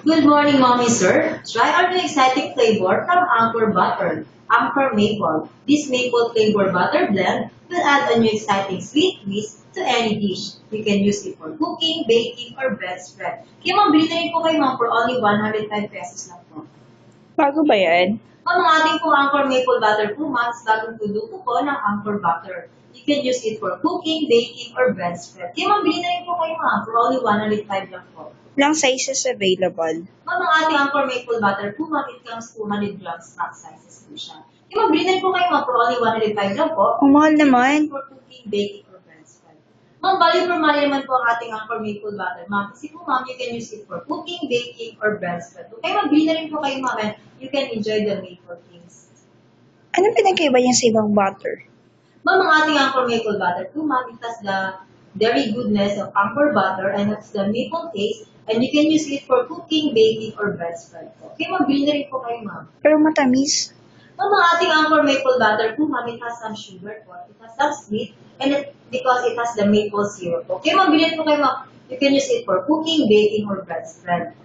Good morning, Mommy Sir. Try our new exciting flavor from Anchor Butter, Anchor Maple. This maple flavor butter blend will add a new exciting sweet twist to any dish. You can use it for cooking, baking, or bread spread. Kaya ma'am, bili na rin po kayo ma'am for only 105 pesos lang po. Bago ba yan? Ma'am, ang ating po Anchor Maple Butter po ma'am, is bagong produkto po ng Anchor Butter. You can use it for cooking, baking, or bread spread. Kaya ma'am, bili na rin po kayo ma'am for only 105 lang po. Ilang sizes available? Ma'am, ang ating Anchor Maple Butter po, ma'am, it comes 200 grams pack sizes po siya. Yung ma'am, bilhin po kayo, ma'am, for only 105 lang po. Ang mahal naman. For cooking, baking, or bread spread. Ma'am, value for money naman po ang ating Anchor Maple Butter, ma'am. Kasi po, ma'am, you can use it for cooking, baking, or bread spread. Okay, ma'am, bilhin na rin po kayo, ma'am, and you can enjoy the maple things. Ano pinagkaiba niya sa ibang butter? Ma'am, ang ating Anchor Maple Butter po, ma'am, it has the very goodness of Anchor Butter and it's the maple taste. And you can use it for cooking, baking, or bread spread po. Okay, ma'am, bilhin na rin po kayo, ma'am. Pero matamis. Ma'am, ang ating Anchor Maple Butter po, ma'am, it has some sugar po. It has some sweet, and because it has the maple syrup. Okay, ma'am, bilhin po kayo, ma'am. You can use it for cooking, baking, or bread spread.